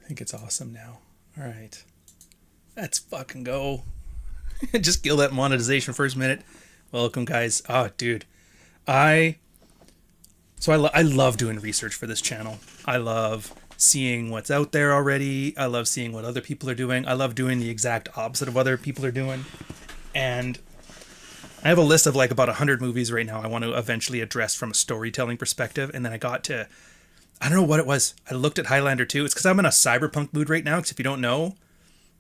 think it's awesome now. All right. Let's fucking go. Just kill that monetization first minute. Welcome, guys. Oh, dude. I I love doing research for this channel. I love seeing what's out there already. I love seeing what other people are doing. I love doing the exact opposite of what other people are doing. And I have a list of like about 100 movies right now I want to eventually address from a storytelling perspective. And then I got to, I don't know what it was. I looked at Highlander 2. It's because I'm in a cyberpunk mood right now. Because if you don't know,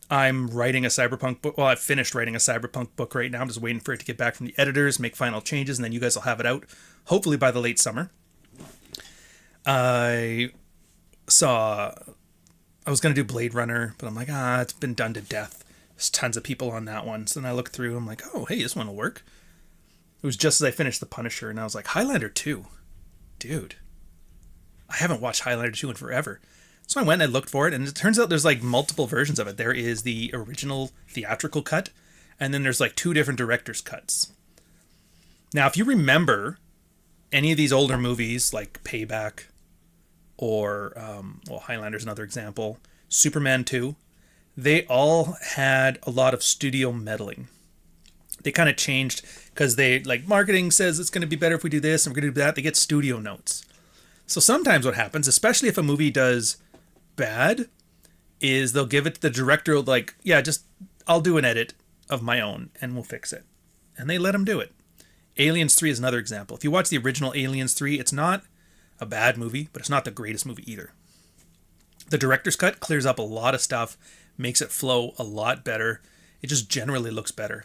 I'm writing a cyberpunk book. Well, I've finished writing a cyberpunk book right now. I'm just waiting for it to get back from the editors, make final changes, and then you guys will have it out, hopefully by the late summer. I saw, I was going to do Blade Runner, but I'm like, it's been done to death. There's tons of people on that one. So then I looked through, I'm like, oh, hey, this one will work. It was just as I finished The Punisher, and I was like, Highlander 2. Dude, I haven't watched Highlander 2 in forever. So I went and I looked for it, and it turns out there's like multiple versions of it. There is the original theatrical cut, and then there's like two different director's cuts. Now, if you remember any of these older movies, like Payback, or, Highlander's another example, Superman 2, they all had a lot of studio meddling. They kind of changed because they, like, marketing says it's going to be better if we do this and we're going to do that. They get studio notes. So sometimes what happens, especially if a movie does bad, is they'll give it to the director, like, yeah, just I'll do an edit of my own and we'll fix it. And they let him do it. Aliens 3 is another example. If you watch the original Aliens 3, it's not a bad movie, but it's not the greatest movie either. The director's cut clears up a lot of stuff, makes it flow a lot better. It just generally looks better.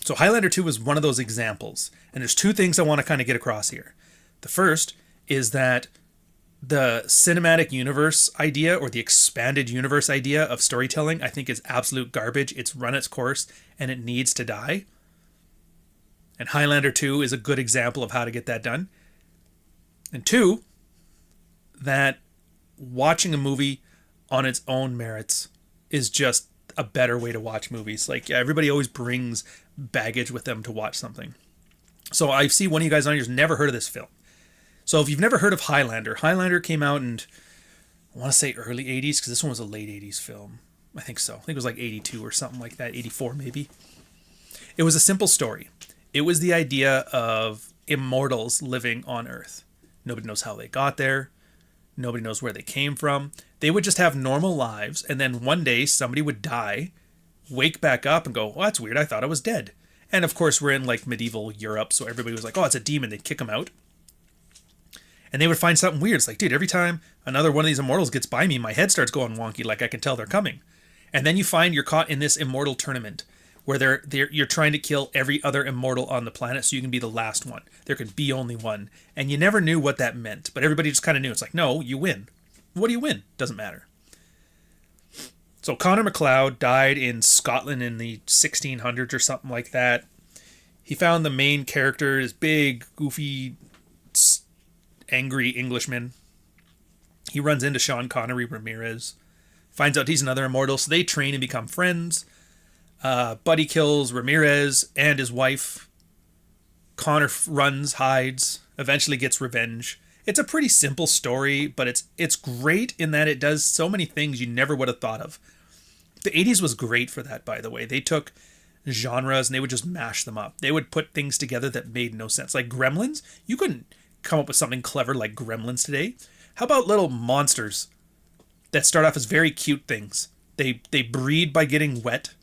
So Highlander 2 is one of those examples. And there's two things I want to kind of get across here. The first is that the cinematic universe idea, or the expanded universe idea of storytelling, I think is absolute garbage. It's run its course and it needs to die. And Highlander 2 is a good example of how to get that done. And two, that watching a movie on its own merits is just a better way to watch movies. Like, everybody always brings baggage with them to watch something. So I see one of you guys on here's never heard of this film. So if you've never heard of Highlander, Highlander came out in, I want to say early 80s, because this one was a late 80s film. I think so. I think it was like 82 or something like that, 84 maybe. It was a simple story. It was the idea of immortals living on Earth. Nobody knows how they got there. Nobody knows where they came from. They would just have normal lives, and then one day somebody would die, wake back up and go, well, that's weird, I thought I was dead. And of course we're in like medieval Europe, so everybody was like, oh, it's a demon. They'd kick them out. And they would find something weird. It's like, dude, every time another one of these immortals gets by me, my head starts going wonky, like I can tell they're coming. And then you find you're caught in this immortal tournament where you're trying to kill every other immortal on the planet so you can be the last one. There could be only one. And you never knew what that meant, but everybody just kind of knew. It's like, no, you win. What do you win? Doesn't matter. So Connor MacLeod died in Scotland in the 1600s or something like that. He found the main character, this big, goofy, angry Englishman. He runs into Sean Connery Ramirez, finds out he's another immortal, so they train and become friends. Buddy kills Ramirez and his wife. Connor runs, hides, eventually gets revenge. It's a pretty simple story, but it's great in that it does so many things you never would have thought of. The 80s was great for that, by the way. They took genres and they would just mash them up. They would put things together that made no sense. Like Gremlins, you couldn't come up with something clever like Gremlins today. How about little monsters that start off as very cute things? They breed by getting wet,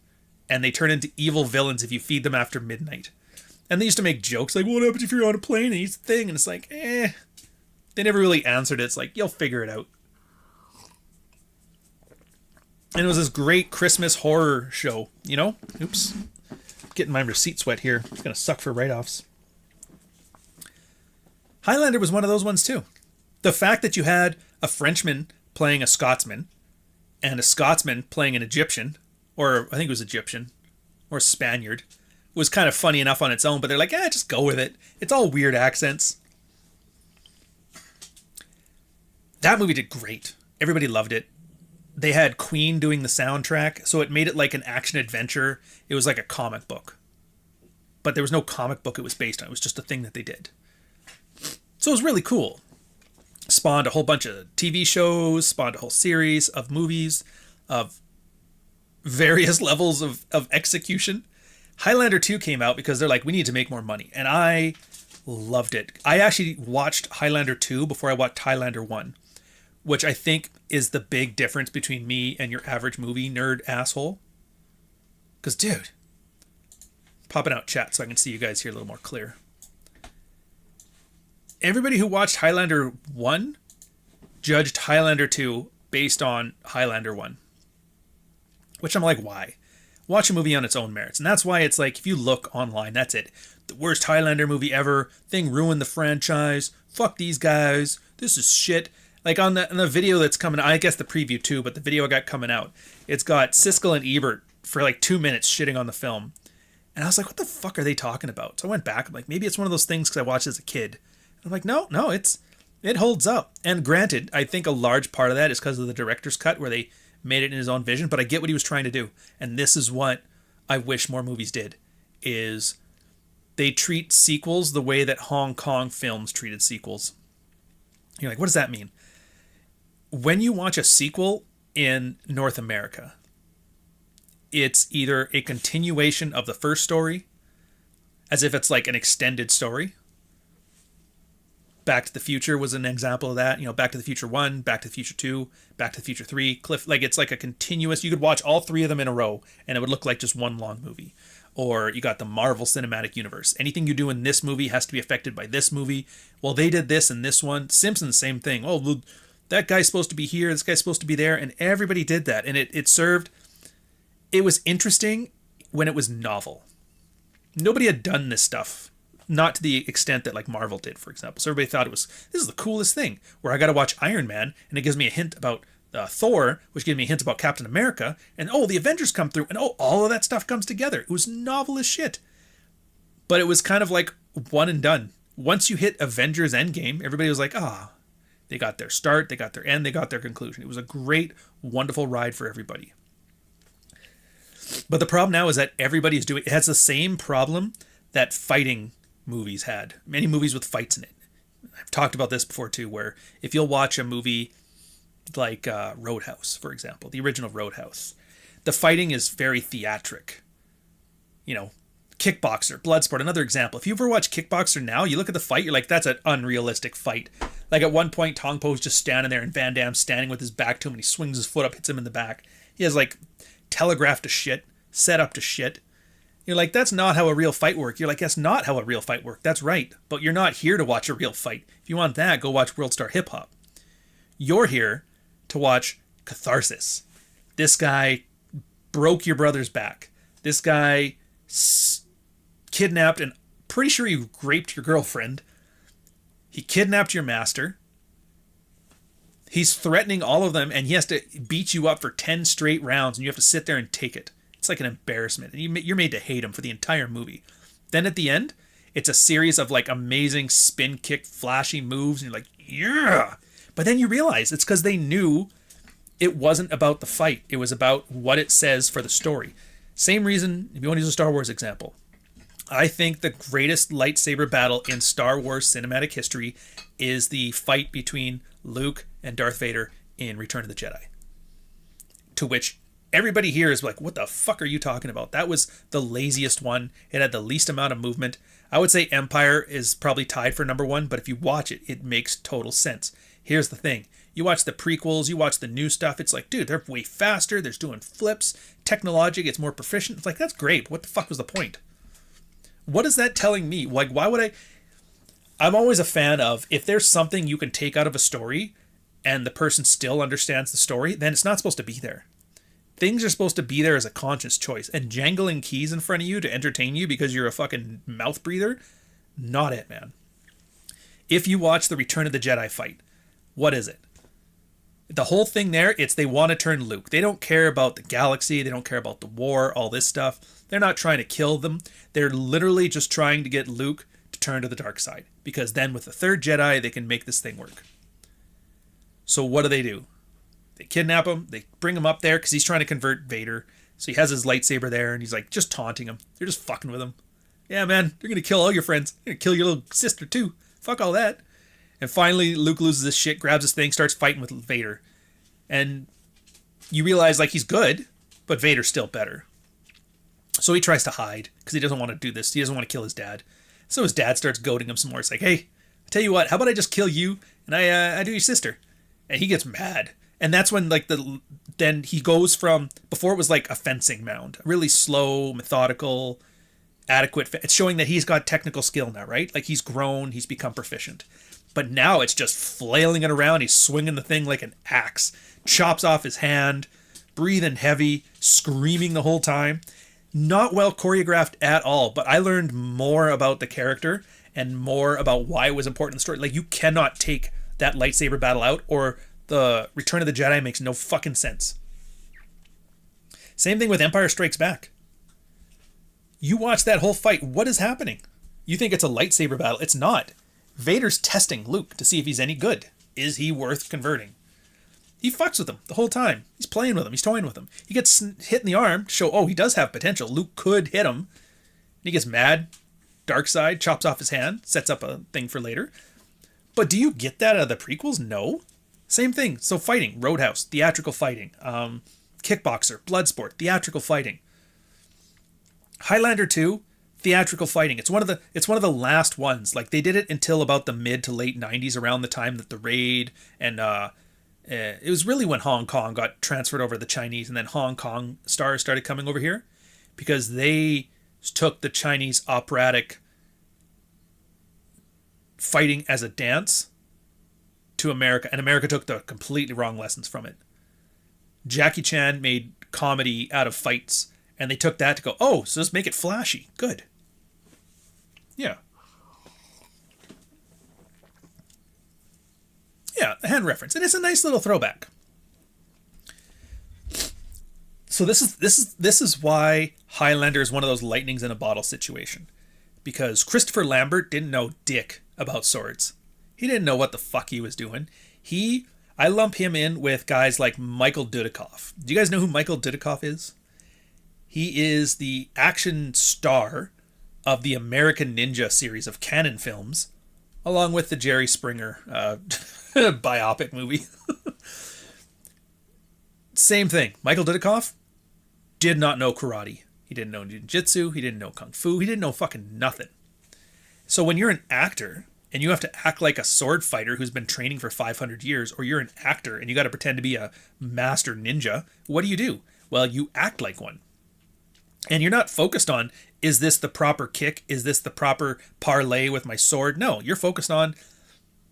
and they turn into evil villains if you feed them after midnight. And they used to make jokes like, what happens if you're on a plane and eats a thing? And it's like, They never really answered it. It's like, you'll figure it out. And it was this great Christmas horror show, you know? Oops. Getting my receipt sweat here. It's going to suck for write-offs. Highlander was one of those ones too. The fact that you had a Frenchman playing a Scotsman and a Scotsman playing an Egyptian, or I think it was Egyptian, or Spaniard, was kind of funny enough on its own, but they're like, just go with it. It's all weird accents. That movie did great. Everybody loved it. They had Queen doing the soundtrack, so it made it like an action adventure. It was like a comic book. But there was no comic book it was based on. It was just a thing that they did. So it was really cool. spawned a whole bunch of TV shows, spawned a whole series of movies of various levels of execution. Highlander 2 came out because they're like, we need to make more money. And I loved it. I actually watched Highlander 2 before I watched Highlander 1, which I think is the big difference between me and your average movie nerd asshole. Because, dude, popping out chat so I can see you guys here a little more clear. Everybody who watched Highlander 1 judged Highlander 2 based on Highlander 1. Which I'm like, why? Watch a movie on its own merits. And that's why it's like, if you look online, that's it. The worst Highlander movie ever. Thing ruined the franchise. Fuck these guys. This is shit. Like on the video that's coming out, I guess the preview too, but the video I got coming out, it's got Siskel and Ebert for like 2 minutes shitting on the film. And I was like, what the fuck are they talking about? So I went back. I'm like, maybe it's one of those things because I watched as a kid. I'm like, no, it holds up. And granted, I think a large part of that is because of the director's cut where they made it in his own vision, but I get what he was trying to do. And this is what I wish more movies did, is they treat sequels the way that Hong Kong films treated sequels. You're like, what does that mean? When you watch a sequel in North America, it's either a continuation of the first story, as if it's like an extended story. Back to the Future was an example of that. You know, Back to the Future 1, Back to the Future 2, Back to the Future 3, like it's like a continuous, you could watch all three of them in a row and it would look like just one long movie. Or you got the Marvel Cinematic Universe. Anything you do in this movie has to be affected by this movie. Well, they did this in this one. Simpsons, same thing. Oh, that guy's supposed to be here, this guy's supposed to be there, and everybody did that. And it served, it was interesting when it was novel. Nobody had done this stuff. Not to the extent that like Marvel did, for example. So everybody thought this is the coolest thing, where I got to watch Iron Man and it gives me a hint about Thor, which gives me a hint about Captain America, and oh, the Avengers come through, and oh, all of that stuff comes together. It was novel as shit. But it was kind of like one and done. Once you hit Avengers Endgame, everybody was like, they got their start, they got their end, they got their conclusion. It was a great, wonderful ride for everybody. But the problem now is that everybody is doing, it has the same problem that fighting movies had. Many movies with fights in it. I've talked about this before too, where if you'll watch a movie like Roadhouse, for example, the original Roadhouse, the fighting is very theatric. You know, Kickboxer, Bloodsport, another example. If you ever watch Kickboxer now, you look at the fight, you're like, that's an unrealistic fight. Like at one point, Tong Po's just standing there and Van Damme's standing with his back to him and he swings his foot up, hits him in the back. He has like telegraphed to shit, set up to shit. You're like, that's not how a real fight works. You're like, that's not how a real fight works. That's right. But you're not here to watch a real fight. If you want that, go watch World Star Hip Hop. You're here to watch catharsis. This guy broke your brother's back. This guy kidnapped and pretty sure he raped your girlfriend. He kidnapped your master. He's threatening all of them and he has to beat you up for 10 straight rounds and you have to sit there and take it. It's like an embarrassment. And you're made to hate him for the entire movie. Then at the end, it's a series of like amazing spin kick, flashy moves. And you're like, yeah. But then you realize it's because they knew it wasn't about the fight. It was about what it says for the story. Same reason, if you want to use a Star Wars example. I think the greatest lightsaber battle in Star Wars cinematic history is the fight between Luke and Darth Vader in Return of the Jedi. To which everybody here is like, what the fuck are you talking about? That was the laziest one. It had the least amount of movement. I would say Empire is probably tied for number one, but if you watch it, it makes total sense. Here's the thing. You watch the prequels, you watch the new stuff, it's like, dude, they're way faster, they're doing flips, technologic, it's more proficient. It's like, that's great. What the fuck was the point? What is that telling me? Like, why would I'm always a fan of, if there's something you can take out of a story and the person still understands the story, then it's not supposed to be there. Things are supposed to be there as a conscious choice. And jangling keys in front of you to entertain you because you're a fucking mouth breather, not it, man. If you watch the Return of the Jedi fight, what is it? The whole thing there, it's they want to turn Luke. They don't care about the galaxy. They don't care about the war, all this stuff. They're not trying to kill them. They're literally just trying to get Luke to turn to the dark side. Because then with the third Jedi, they can make this thing work. So what do? They kidnap him. They bring him up there because he's trying to convert Vader. So he has his lightsaber there and he's like just taunting him. They're just fucking with him. Yeah, man, they're going to kill all your friends. They're going to kill your little sister too. Fuck all that. And finally, Luke loses his shit, grabs his thing, starts fighting with Vader. And you realize, like, he's good, but Vader's still better. So he tries to hide because he doesn't want to do this. He doesn't want to kill his dad. So his dad starts goading him some more. It's like, hey, I tell you what, how about I just kill you and I do your sister? And he gets mad. And that's when, like, then he goes from, before it was like a fencing mound, really slow, methodical, adequate. It's showing that he's got technical skill now, right? Like, he's grown, he's become proficient. But now it's just flailing it around. He's swinging the thing like an axe, chops off his hand, breathing heavy, screaming the whole time. Not well choreographed at all, but I learned more about the character and more about why it was important in the story. Like, you cannot take that lightsaber battle out, or the Return of the Jedi makes no fucking sense. Same thing with Empire Strikes Back. You watch that whole fight, what is happening? You think it's a lightsaber battle. It's not. Vader's testing Luke to see if he's any good. Is he worth converting? He fucks with him the whole time. He's playing with him. He's toying with him. He gets hit in the arm to show, oh, he does have potential. Luke could hit him. And he gets mad. Dark side, chops off his hand, sets up a thing for later. But do you get that out of the prequels? No. Same thing. So fighting, Roadhouse, theatrical fighting. Kickboxer, Bloodsport, theatrical fighting. Highlander 2, theatrical fighting. It's one of the last ones. Like, they did it until about the mid to late 90s, around the time that the Raid and it was really when Hong Kong got transferred over to the Chinese, and then Hong Kong stars started coming over here because they took the Chinese operatic fighting as a dance to America, and America took the completely wrong lessons from it. Jackie Chan made comedy out of fights, and they took that to go, oh, so let's make it flashy. Good. Yeah. Yeah, a hand reference. And it's a nice little throwback. So this is why Highlander is one of those lightnings in a bottle situation. Because Christopher Lambert didn't know dick about swords. He didn't know what the fuck he was doing. I lump him in with guys like Michael Dudikoff. Do you guys know who Michael Dudikoff is? He is the action star of the American Ninja series of Canon films, along with the Jerry Springer biopic movie. Same thing. Michael Dudikoff did not know karate. He didn't know jiu-jitsu. He didn't know kung fu. He didn't know fucking nothing. So when you're an actor and you have to act like a sword fighter who's been training for 500 years, or you're an actor and you got to pretend to be a master ninja, what do? Well, you act like one. And you're not focused on, is this the proper kick? Is this the proper parlay with my sword? No, you're focused on,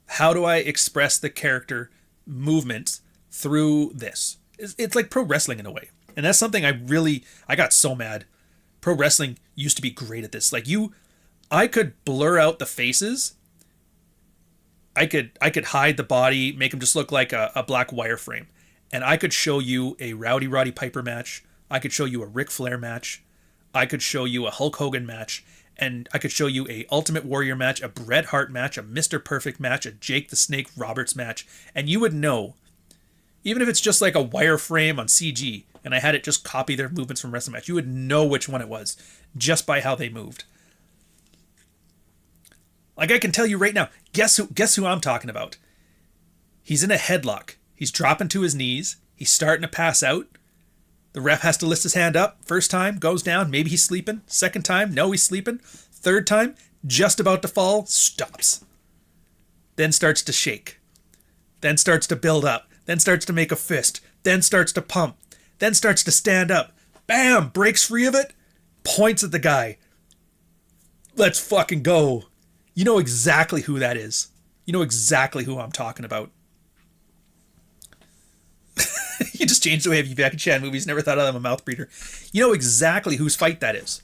how do I express the character movements through this? It's like pro wrestling in a way. And that's something I got so mad. Pro wrestling used to be great at this. Like, I could blur out the faces. I could hide the body, make them just look like a black wireframe. And I could show you a Rowdy Roddy Piper match. I could show you a Ric Flair match. I could show you a Hulk Hogan match. And I could show you a Ultimate Warrior match, a Bret Hart match, a Mr. Perfect match, a Jake the Snake Roberts match. And you would know, even if it's just like a wireframe on CG, and I had it just copy their movements from wrestling match, you would know which one it was just by how they moved. Like, I can tell you right now, guess who I'm talking about? He's in a headlock. He's dropping to his knees. He's starting to pass out. The ref has to lift his hand up. First time, goes down. Maybe he's sleeping. Second time, no, he's sleeping. Third time, just about to fall, stops. Then starts to shake. Then starts to build up. Then starts to make a fist. Then starts to pump. Then starts to stand up. Bam! Breaks free of it. Points at the guy. Let's fucking go. You know exactly who that is. You know exactly who I'm talking about. You just changed the way of you Jackie Chan movies. Never thought of them a mouth breather. You know exactly whose fight that is.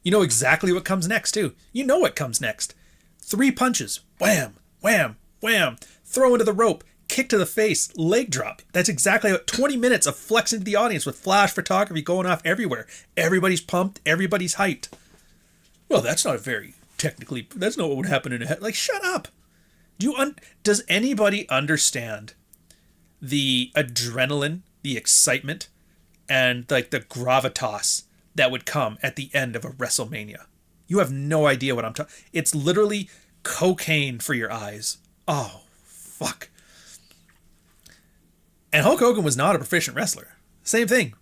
You know exactly what comes next, too. You know what comes next. 3 punches. Wham, wham, wham. Throw into the rope. Kick to the face. Leg drop. That's exactly what 20 minutes of flexing to the audience with flash photography going off everywhere. Everybody's pumped. Everybody's hyped. Well, that's not that's not what would happen in a head. Like, shut up. Does anybody understand the adrenaline, the excitement, and like the gravitas that would come at the end of a WrestleMania? You have no idea what I'm talking. It's literally cocaine for your eyes. Oh, fuck. And Hulk Hogan was not a proficient wrestler. Same thing.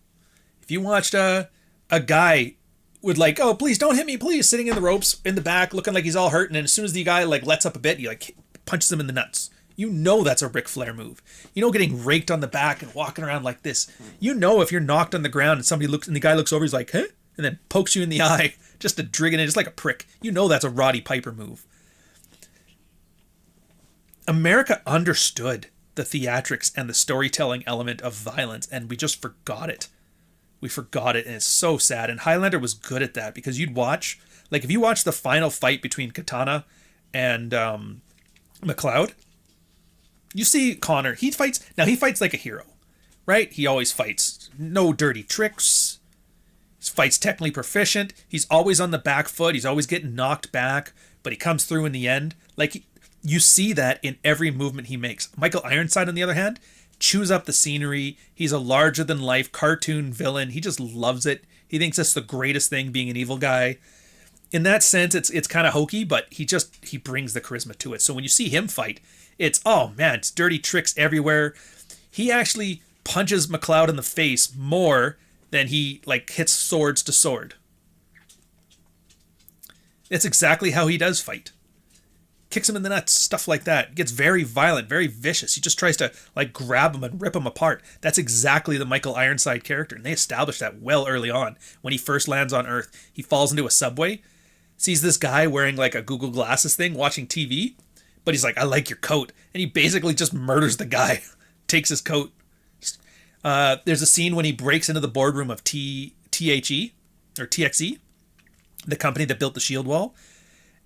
If you watched a guy would like, oh, please don't hit me, please, sitting in the ropes in the back, looking like he's all hurt, and then as soon as the guy like lets up a bit, he like punches him in the nuts. You know that's a Ric Flair move. You know, getting raked on the back and walking around like this. You know if you're knocked on the ground and somebody looks and the guy looks over, he's like, huh? And then pokes you in the eye just to drig it in, just like a prick. You know that's a Roddy Piper move. America understood the theatrics and the storytelling element of violence, and we just forgot it. We forgot it, and it's so sad. And Highlander was good at that, because you'd watch, like if you watch the final fight between Katana and McLeod, you see Connor, he fights like a hero, right? He always fights. No dirty tricks. He fights technically proficient. He's always on the back foot. He's always getting knocked back, but he comes through in the end. Like, you see that in every movement he makes. Michael Ironside, on the other hand, chews up the scenery. He's a larger-than-life cartoon villain. He just loves it. He thinks that's the greatest thing, being an evil guy. In that sense, it's kind of hokey, but he brings the charisma to it. So when you see him fight, it's, oh man, it's dirty tricks everywhere. He actually punches McLeod in the face more than he like hits swords to sword. It's exactly how he does fight. Kicks him in the nuts, stuff like that. Gets very violent, very vicious. He just tries to like grab him and rip him apart. That's exactly the Michael Ironside character, and they established that well early on. When he first lands on Earth, he falls into a subway, sees this guy wearing like a Google Glasses thing, watching TV, but he's like, I like your coat. And he basically just murders the guy, takes his coat. There's a scene when he breaks into the boardroom of THE, or TXE, the company that built the shield wall.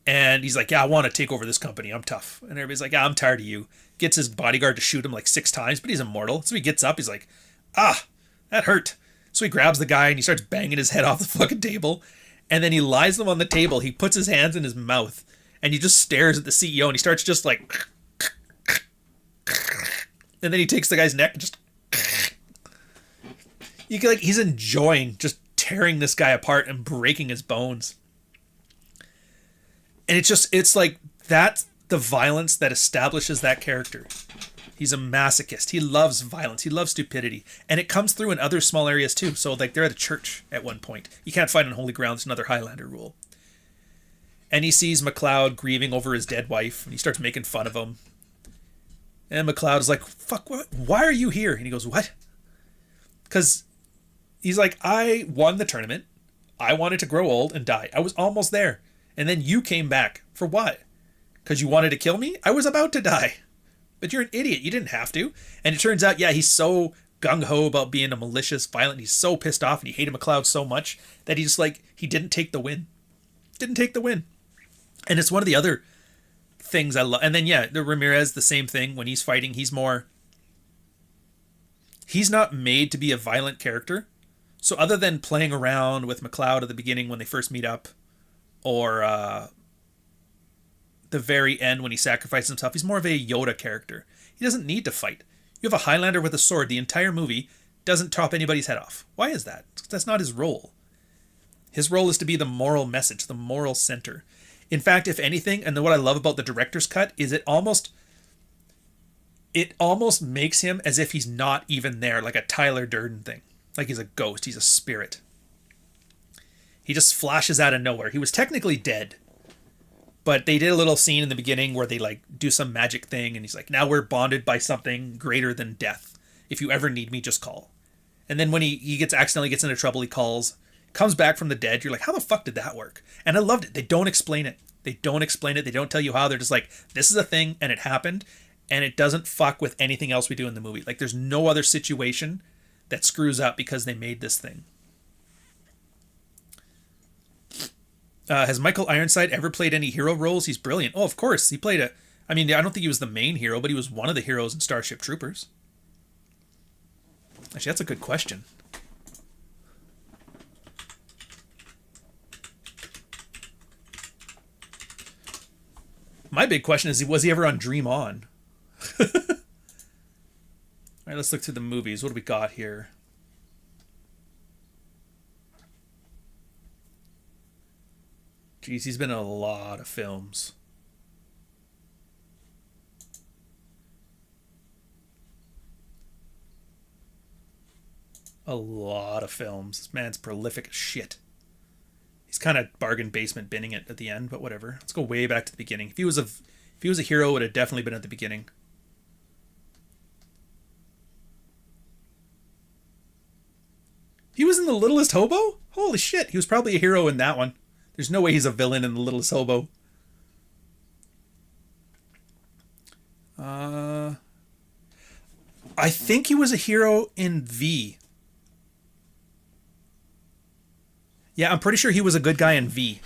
And he's like, yeah, I want to take over this company. I'm tough. And everybody's like, yeah, I'm tired of you. Gets his bodyguard to shoot him like 6 times, but he's immortal. So he gets up. He's like, that hurt. So he grabs the guy and he starts banging his head off the fucking table. And then he lies them on the table. He puts his hands in his mouth and he just stares at the CEO and he starts just like, and then he takes the guy's neck and just, you can, like, he's enjoying just tearing this guy apart and breaking his bones. And it's like, that's the violence that establishes that character. He's a masochist. He loves violence. He loves stupidity. And it comes through in other small areas too. So like they're at a church at one point. You can't fight on holy ground. It's another Highlander rule. And he sees McLeod grieving over his dead wife. And he starts making fun of him. And McLeod is like, fuck, what? Why are you here? And he goes, what? Because he's like, I won the tournament. I wanted to grow old and die. I was almost there. And then you came back. For what? Because you wanted to kill me? I was about to die. But you're an idiot. You didn't have to. And it turns out, yeah, he's so gung-ho about being a malicious, violent. He's so pissed off and he hated McLeod so much that he just like, he didn't take the win. Didn't take the win. And it's one of the other things I love. And then, yeah, the Ramirez, the same thing. When he's fighting, he's not made to be a violent character. So other than playing around with McLeod at the beginning when they first meet up, or the very end when he sacrifices himself, he's more of a Yoda character. He doesn't need to fight. You have a Highlander with a sword the entire movie, doesn't chop anybody's head off. Why is that? That's not his role. His role is to be the moral message, the moral center. In fact, if anything, and what I love about the director's cut is it almost makes him as if he's not even there, like a Tyler Durden thing. Like he's a ghost, he's a spirit. He just flashes out of nowhere. He was technically dead, but they did a little scene in the beginning where they like do some magic thing and he's like, now we're bonded by something greater than death. If you ever need me, just call. And then when he accidentally gets into trouble, he comes back from the dead. You're like, how the fuck did that work? And I loved it. They don't explain it. They don't tell you how. They're just like, this is a thing and it happened, and it doesn't fuck with anything else we do in the movie. Like there's no other situation that screws up because they made this thing. Has Michael Ironside ever played any hero roles? He's brilliant. Oh, of course. He played I don't think he was the main hero, but he was one of the heroes in Starship Troopers. Actually, that's a good question. My big question is, was he ever on Dream On? All right, let's look through the movies. What do we got here? Jeez, he's been in a lot of films. A lot of films. This man's prolific as shit. He's kind of bargain basement binning it at the end, but whatever. Let's go way back to the beginning. If he was a hero, it would have definitely been at the beginning. He was in The Littlest Hobo? Holy shit, he was probably a hero in that one. There's no way he's a villain in The Littlest Hobo. I think he was a hero in V. Yeah, I'm pretty sure he was a good guy in V.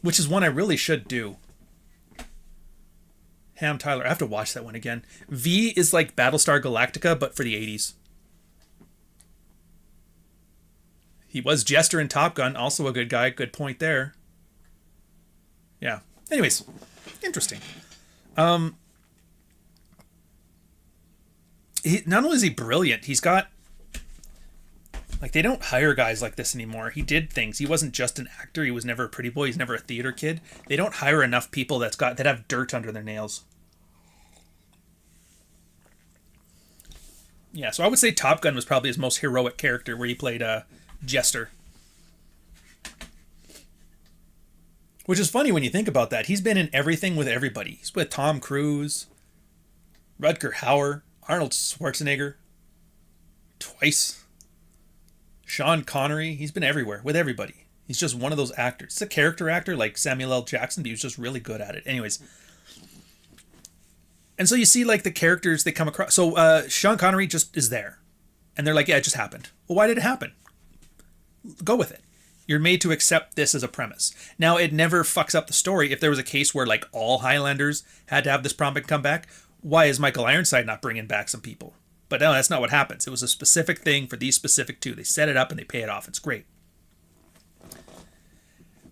Which is one I really should do. Ham Tyler. I have to watch that one again. V is like Battlestar Galactica, but for the 80s. He was Jester in Top Gun, also a good guy. Good point there. Yeah. Anyways, interesting. Not only is he brilliant, he's got... Like, they don't hire guys like this anymore. He did things. He wasn't just an actor. He was never a pretty boy. He's never a theater kid. They don't hire enough people that have dirt under their nails. Yeah, so I would say Top Gun was probably his most heroic character, where he played Jester. Which is funny when you think about that. He's been in everything with everybody. He's with Tom Cruise, Rutger Hauer, Arnold Schwarzenegger, twice. Sean Connery. He's been everywhere with everybody. He's just one of those actors. He's a character actor like Samuel L. Jackson, but he was just really good at it. Anyways. And so you see like the characters they come across. So Sean Connery just is there. And they're like, yeah, it just happened. Well, why did it happen? Go with it. You're made to accept this as a premise. Now, it never fucks up the story. If there was a case where like all Highlanders had to have this prompt come back, why is Michael Ironside not bringing back some people? But no, that's not what happens. It was a specific thing for these specific two. They set it up and they pay it off. It's great.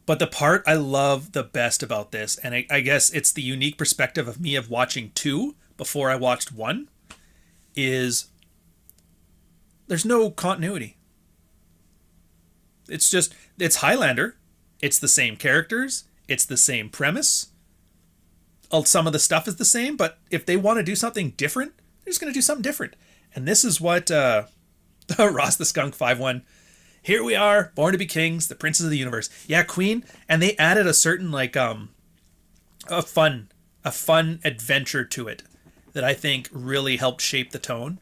But the part I love the best about this, and I guess it's the unique perspective of me of watching 2 before I watched 1, is there's no continuity. It's Highlander. It's the same characters. It's the same premise. Some of the stuff is the same, but if they want to do something different, they're just going to do something different. And this is what Ross the Skunk 5-1. Here we are, born to be kings, the princes of the universe. Yeah, Queen. And they added a certain like a fun adventure to it that I think really helped shape the tone.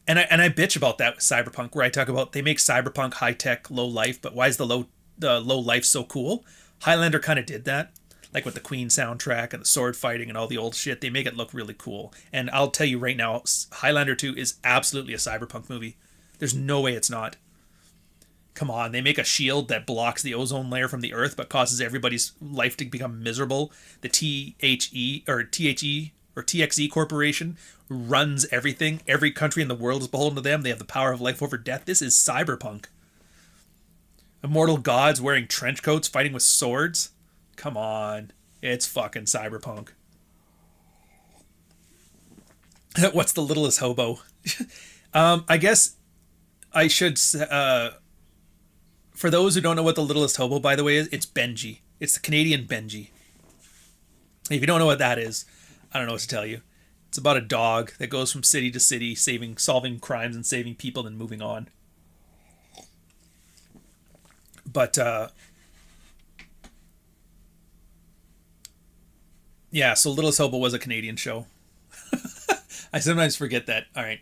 And I bitch about that with Cyberpunk, where I talk about they make Cyberpunk high tech, low life, but why is the low life so cool? Highlander kind of did that. Like with the Queen soundtrack and the sword fighting and all the old shit, they make it look really cool. And I'll tell you right now, Highlander 2 is absolutely a Cyberpunk movie. There's no way it's not. Come on, they make a shield that blocks the ozone layer from the Earth but causes everybody's life to become miserable. The THE or TXE Corporation runs everything. Every country in the world is beholden to them. They have the power of life over death. This is Cyberpunk. Immortal gods wearing trench coats fighting with swords. Come on. It's fucking Cyberpunk. What's The Littlest Hobo? I guess I should... for those who don't know what The Littlest Hobo, by the way, is, it's Benji. It's the Canadian Benji. If you don't know what that is, I don't know what to tell you. It's about a dog that goes from city to city, solving crimes and saving people and moving on. But, yeah, so Littlest Hobo was a Canadian show. I sometimes forget that. All right.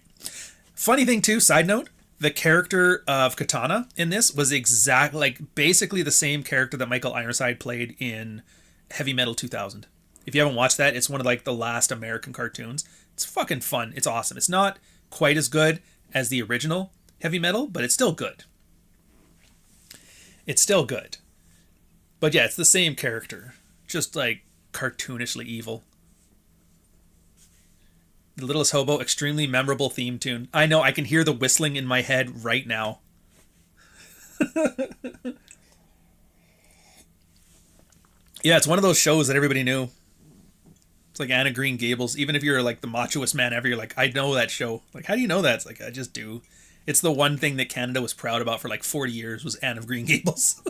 Funny thing, too, side note, the character of Katana in this was basically the same character that Michael Ironside played in Heavy Metal 2000. If you haven't watched that, it's one of like the last American cartoons. It's fucking fun. It's awesome. It's not quite as good as the original Heavy Metal, but it's still good. It's still good. But yeah, it's the same character. Just like cartoonishly evil. The Littlest Hobo, extremely memorable theme tune. I know, I can hear the whistling in my head right now. Yeah, it's one of those shows that everybody knew. It's like Anna Green Gables. Even if you're like the machoest man ever, you're like, I know that show. Like, how do you know that? It's like, I just do. It's the one thing that Canada was proud about for like 40 years was Anne of Green Gables.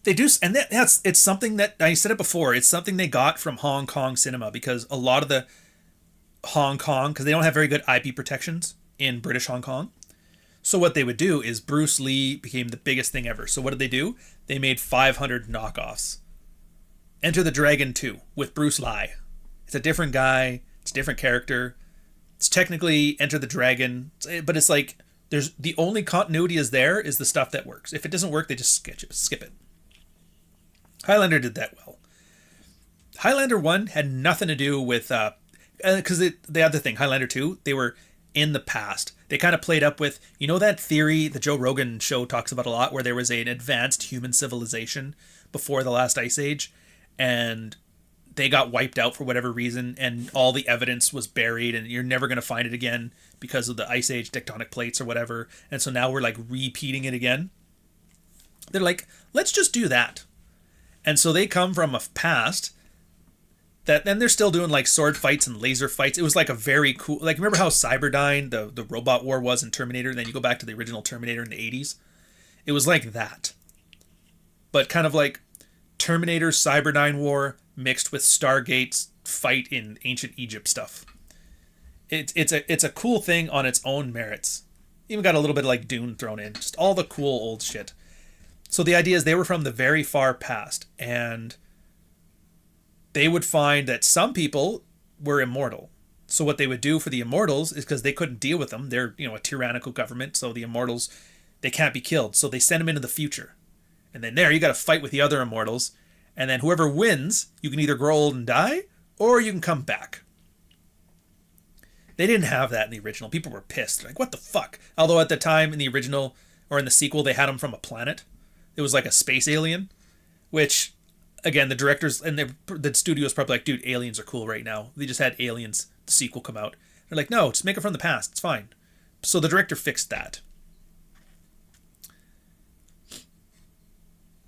They do, and it's something that, I said it before, it's something they got from Hong Kong cinema, because a lot of Hong Kong, because they don't have very good IP protections in British Hong Kong. So what they would do is Bruce Lee became the biggest thing ever. So what did they do? They made 500 knockoffs. Enter the Dragon 2 with Bruce Lee. It's a different guy. It's a different character. It's technically Enter the Dragon, but it's like there's the only continuity is the stuff that works. If it doesn't work, they just skip it. Highlander did that well. Highlander 1 had nothing to do with because the other thing, Highlander 2, they were in the past. They kind of played up with, you know, that theory the Joe Rogan show talks about a lot, where there was an advanced human civilization before the last ice age, and they got wiped out for whatever reason, and all the evidence was buried, and you're never going to find it again because of the ice age tectonic plates or whatever. And so now we're like repeating it again. They're like, let's just do that. And so they come from a past that then they're still doing like sword fights and laser fights. It was like a very cool, like, remember how Cyberdyne, the robot war was in Terminator? Then you go back to the original Terminator in the 80s. It was like that. But kind of like Terminator Cyberdyne war mixed with Stargate's fight in ancient Egypt stuff. It's a cool thing on its own merits. Even got a little bit of like Dune thrown in. Just all the cool old shit. So the idea is they were from the very far past, and they would find that some people were immortal. So what they would do for the immortals is, because they couldn't deal with them, they're, you know, a tyrannical government, so the immortals, they can't be killed. So they send them into the future. And then there, you got to fight with the other immortals. And then whoever wins, you can either grow old and die, or you can come back. They didn't have that in the original. People were pissed. Like, what the fuck? Although at the time in the original, or in the sequel, they had them from a planet. It was like a space alien, which, again, the directors and the studio's probably like, dude, aliens are cool right now. They just had Aliens, the sequel, come out. They're like, no, just make it from the past. It's fine. So the director fixed that.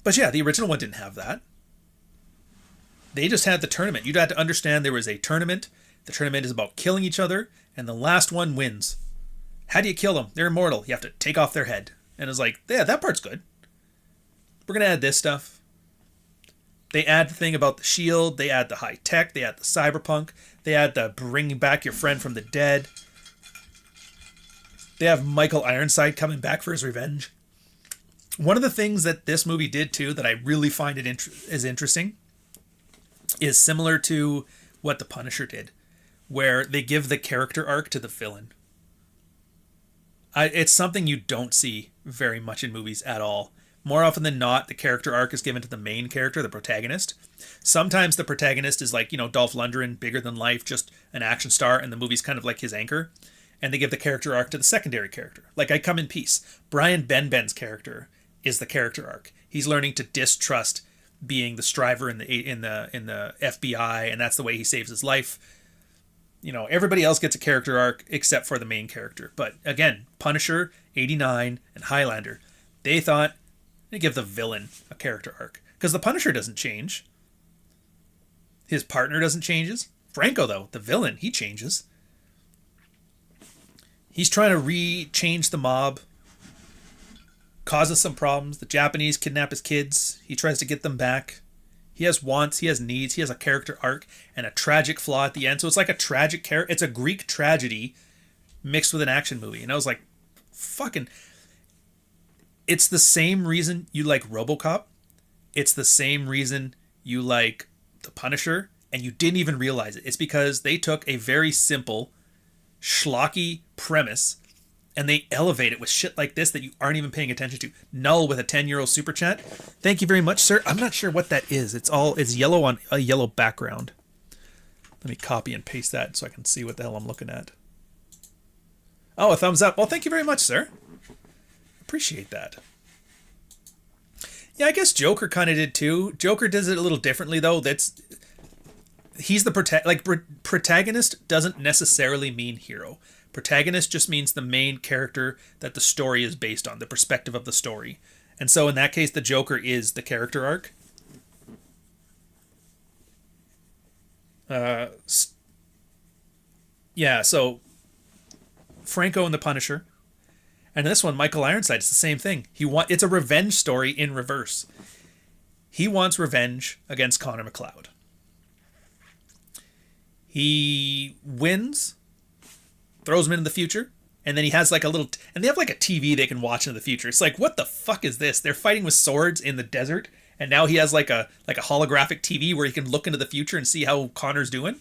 But yeah, the original one didn't have that. They just had the tournament. You'd have to understand there was a tournament. The tournament is about killing each other, and the last one wins. How do you kill them? They're immortal. You have to take off their head. And it's like, yeah, that part's good. We're going to add this stuff. They add the thing about the shield. They add the high tech. They add the cyberpunk. They add the bringing back your friend from the dead. They have Michael Ironside coming back for his revenge. One of the things that this movie did, too, that I really find it is interesting, is similar to what The Punisher did, where they give the character arc to the villain. It's something you don't see very much in movies at all. More often than not, the character arc is given to the main character, the protagonist. Sometimes the protagonist is like, you know, Dolph Lundgren, bigger than life, just an action star, and the movie's kind of like his anchor. And they give the character arc to the secondary character. Like I Come in Peace. Brian Benben's character is the character arc. He's learning to distrust being the striver in the FBI, and that's the way he saves his life. You know, everybody else gets a character arc except for the main character. But again, Punisher, 89, and Highlander, they thought, they give the villain a character arc. Because the Punisher doesn't change. His partner doesn't change. Franco, though, the villain, he changes. He's trying to change the mob. Causes some problems. The Japanese kidnap his kids. He tries to get them back. He has wants. He has needs. He has a character arc and a tragic flaw at the end. So it's like a tragic character. It's a Greek tragedy mixed with an action movie. And I was like, fucking... It's the same reason you like RoboCop. It's the same reason you like The Punisher, and you didn't even realize it. It's because they took a very simple, schlocky premise, and they elevate it with shit like this that you aren't even paying attention to. Null with a 10-euro super chat. Thank you very much, sir. I'm not sure what that is. It's yellow on a yellow background. Let me copy and paste that so I can see what the hell I'm looking at. Oh, a thumbs up. Well, thank you very much, sir. Appreciate that. Yeah, I guess Joker kind of did too. Joker does it a little differently though. He's the protagonist doesn't necessarily mean hero. Protagonist just means the main character that the story is based on, the perspective of the story. And so in that case, the Joker is the character arc. Yeah, so Franco and the Punisher. And this one, Michael Ironside, it's the same thing. It's a revenge story in reverse. He wants revenge against Connor McLeod. He wins, throws him into the future, and then he has like a little... And they have like a TV they can watch into the future. It's like, what the fuck is this? They're fighting with swords in the desert, and now he has like a holographic TV where he can look into the future and see how Connor's doing.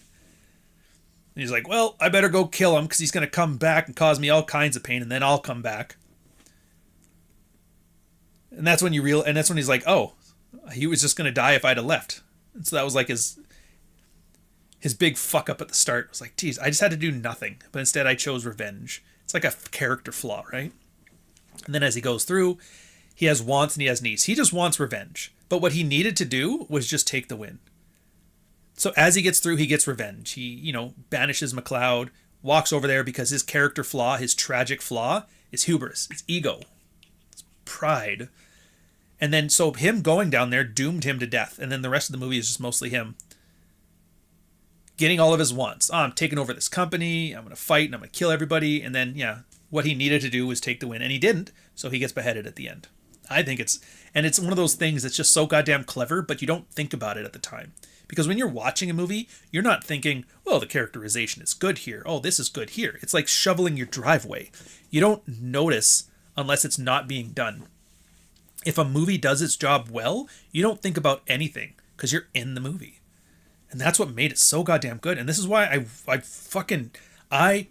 And he's like, well, I better go kill him because he's going to come back and cause me all kinds of pain, and then I'll come back. And that's when he's like, oh, he was just going to die if I'd have left. And so that was like his big fuck up at the start. It was like, geez, I just had to do nothing, but instead I chose revenge. It's like a character flaw, right? And then as he goes through, he has wants and he has needs. He just wants revenge. But what he needed to do was just take the win. So as he gets through, he gets revenge. He, banishes McLeod, walks over there because his character flaw, his tragic flaw, is hubris. It's ego. It's pride. And then, so him going down there doomed him to death. And then the rest of the movie is just mostly him getting all of his wants. Oh, I'm taking over this company. I'm going to fight and I'm going to kill everybody. And then, what he needed to do was take the win. And he didn't. So he gets beheaded at the end. I think it's one of those things that's just so goddamn clever, but you don't think about it at the time. Because when you're watching a movie, you're not thinking, well, the characterization is good here. Oh, this is good here. It's like shoveling your driveway. You don't notice unless it's not being done. If a movie does its job well, you don't think about anything because you're in the movie. And that's what made it so goddamn good. And this is why I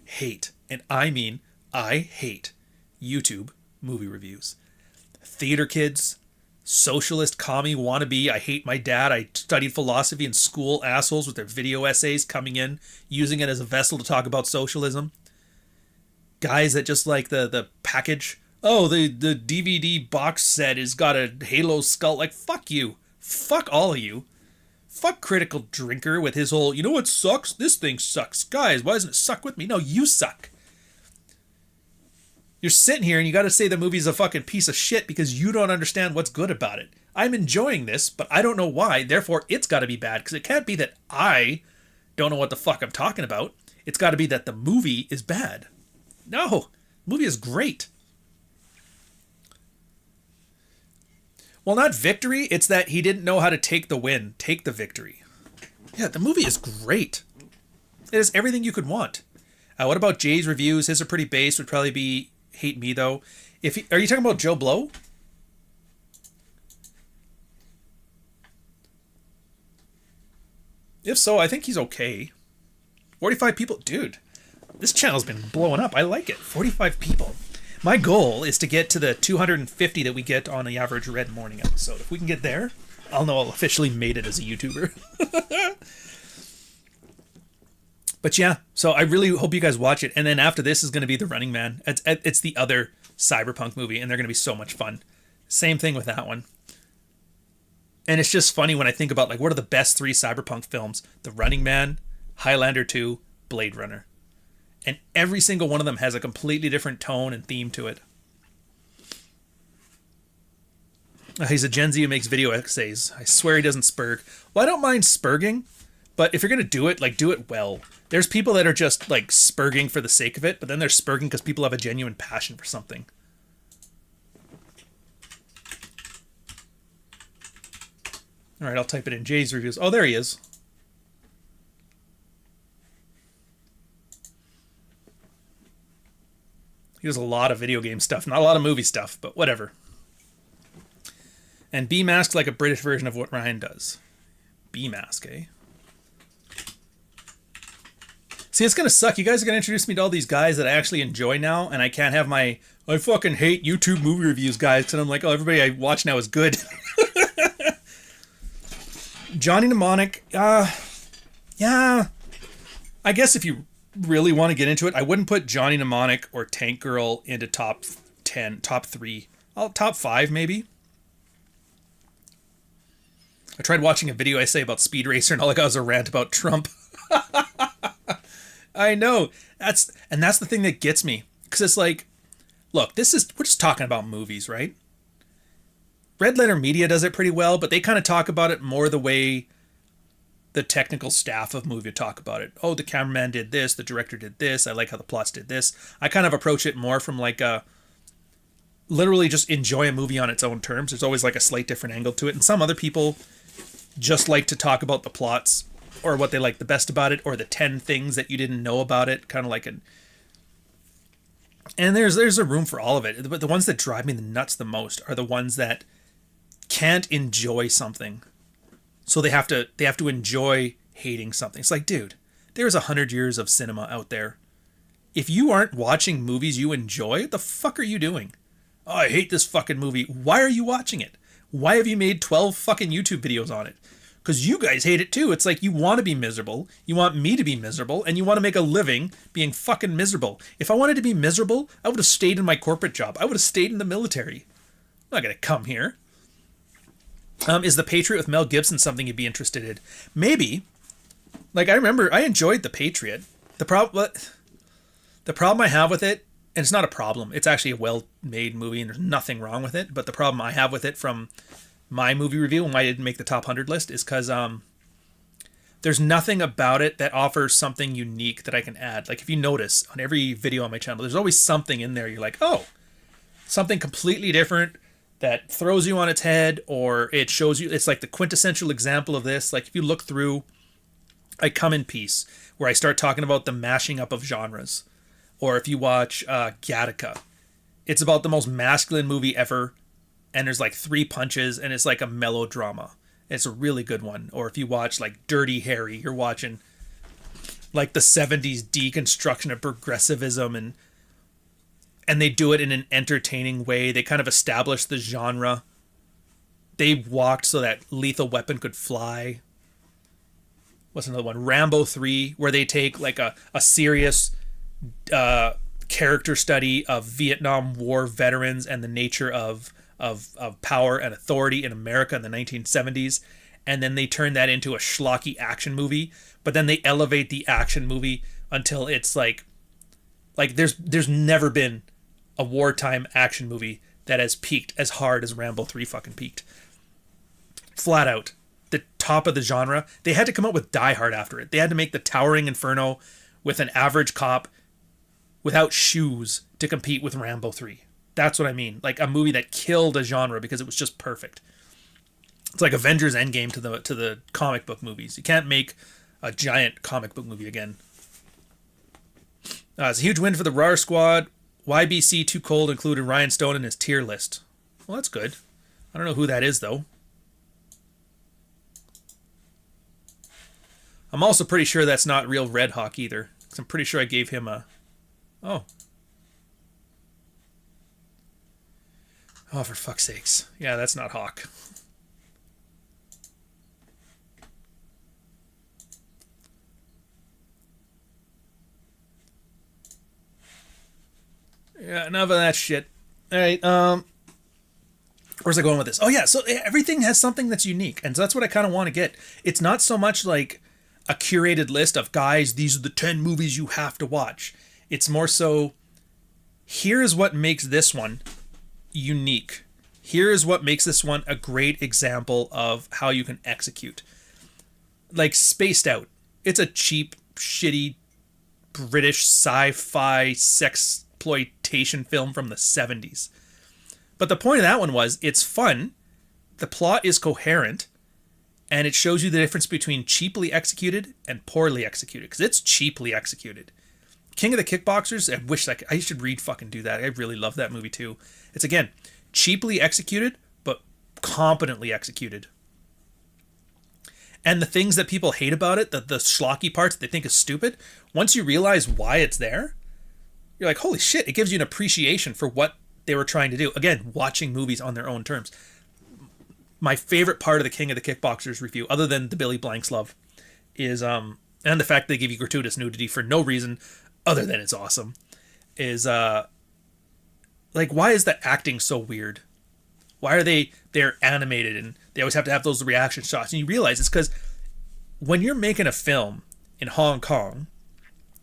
hate, and I mean I hate, YouTube movie reviews. Theater kids, socialist commie wannabe, I hate my dad, I studied philosophy in school assholes with their video essays coming in, using it as a vessel to talk about socialism. Guys that just like the package. Oh, the DVD box set has got a Halo skull. Like, fuck you. Fuck all of you. Fuck Critical Drinker with his whole, you know what sucks? This thing sucks. Guys, why doesn't it suck with me? No, you suck. You're sitting here and you got to say the movie's a fucking piece of shit because you don't understand what's good about it. I'm enjoying this, but I don't know why. Therefore, it's got to be bad because it can't be that I don't know what the fuck I'm talking about. It's got to be that the movie is bad. No, the movie is great. Well, not victory. It's that he didn't know how to take the win, take the victory. Yeah, the movie is great. It has everything you could want. What about Jay's reviews? His are pretty base. Would probably be Hate Me, though. Are you talking about Joe Blow? If so, I think he's okay. 45 people. Dude, this channel's been blowing up. I like it. 45 people. My goal is to get to the 250 that we get on the average Red Morning episode. If we can get there, I'll know I'll officially made it as a YouTuber. But yeah, so I really hope you guys watch it. And then after this is going to be The Running Man. It's the other cyberpunk movie, and they're going to be so much fun. Same thing with that one. And it's just funny when I think about, like, what are the best 3 cyberpunk films? The Running Man, Highlander 2, Blade Runner. And every single one of them has a completely different tone and theme to it. He's a Gen Z who makes video essays. I swear he doesn't spurg. Well, I don't mind spurging, but if you're going to do it, like, do it well. There's people that are just, like, spurging for the sake of it, but then they're spurging because people have a genuine passion for something. All right, I'll type it in. Jay's reviews. Oh, there he is. He does a lot of video game stuff, not a lot of movie stuff, but whatever. And B-Mask's like a British version of what Ryan does. B-Mask, eh? See, it's going to suck. You guys are going to introduce me to all these guys that I actually enjoy now, and I can't have my, I fucking hate YouTube movie reviews guys, because I'm like, oh, everybody I watch now is good. Johnny Mnemonic, yeah. I guess if you really want to get into it, I wouldn't put Johnny Mnemonic or Tank Girl into top 10, top 3. Top 5, maybe. I tried watching a video essay about Speed Racer, and all I got was a rant about Trump. I know. That's the thing that gets me. Because it's like, look, we're just talking about movies, right? Red Letter Media does it pretty well, but they kind of talk about it more the way the technical staff of movie talk about it. Oh, the cameraman did this, the director did this, I like how the plots did this. I kind of approach it more from like literally just enjoy a movie on its own terms. There's always like a slight different angle to it. And some other people just like to talk about the plots or what they like the best about it, or the 10 things that you didn't know about it, kind of like an. And there's a room for all of it, but the ones that drive me the nuts the most are the ones that can't enjoy something, so they have to enjoy hating something. It's like, dude, there's 100 years of cinema out there. If you aren't watching movies you enjoy, what the fuck are you doing? Oh, I hate this fucking movie. Why are you watching it? Why have you made 12 fucking YouTube videos on it? Because you guys hate it too. It's like you want to be miserable. You want me to be miserable. And you want to make a living being fucking miserable. If I wanted to be miserable, I would have stayed in my corporate job. I would have stayed in the military. I'm not going to come here. Is The Patriot with Mel Gibson something you'd be interested in? Maybe. Like, I remember I enjoyed The Patriot. The problem I have with it, and it's not a problem, it's actually a well-made movie and there's nothing wrong with it, but the problem I have with it from my movie review and why I didn't make the top 100 list is because there's nothing about it that offers something unique that I can add. Like, if you notice on every video on my channel, there's always something in there you're like, oh, something completely different that throws you on its head, or it shows you, it's like the quintessential example of this. Like, if you look through I Come in Peace, where I start talking about the mashing up of genres. Or if you watch Gattaca, it's about the most masculine movie ever, and there's like 3 punches, and it's like a melodrama. It's a really good one. Or if you watch like Dirty Harry, you're watching like the 70s deconstruction of progressivism, and they do it in an entertaining way. They kind of establish the genre. They walked so that Lethal Weapon could fly. What's another one? Rambo 3, where they take like a serious character study of Vietnam War veterans and the nature of power and authority in America in the 1970s, and then they turn that into a schlocky action movie, but then they elevate the action movie until it's like there's never been a wartime action movie that has peaked as hard as Rambo 3 fucking peaked. Flat out. The top of the genre. They had to come up with Die Hard after it. They had to make the towering inferno with an average cop without shoes to compete with Rambo 3. That's what I mean. Like a movie that killed a genre because it was just perfect. It's like Avengers Endgame to the comic book movies. You can't make a giant comic book movie again. It's a huge win for the RAR squad. YBC Too Cold included Ryan Stone in his tier list. Well, that's good. I don't know who that is, though. I'm also pretty sure that's not real Red Hawk either. Because I'm pretty sure I gave him a... Oh. Oh, for fuck's sakes. Yeah, that's not Hawk. Yeah, enough of that shit. All right, where's I going with this? Oh, yeah, so everything has something that's unique, and so that's what I kind of want to get. It's not so much like a curated list of, guys, these are the 10 movies you have to watch. It's more so, here is what makes this one unique. Here is what makes this one a great example of how you can execute. Like Spaced Out. It's a cheap, shitty, British sci-fi sexploitation film from the 70s. But the point of that one was, it's fun, the plot is coherent, and it shows you the difference between cheaply executed and poorly executed, because it's cheaply executed. King of the Kickboxers, I wish I should fucking do that. I really love that movie too. It's, again, cheaply executed, but competently executed. And the things that people hate about it, the schlocky parts that they think is stupid, once you realize why it's there, you're like, holy shit, it gives you an appreciation for what they were trying to do. Again, watching movies on their own terms. My favorite part of the King of the Kickboxers review, other than the Billy Blanks love, is, and the fact they give you gratuitous nudity for no reason other than it's awesome, is, like, why is the acting so weird? Why are they're animated and they always have to have those reaction shots? And you realize it's because when you're making a film in Hong Kong,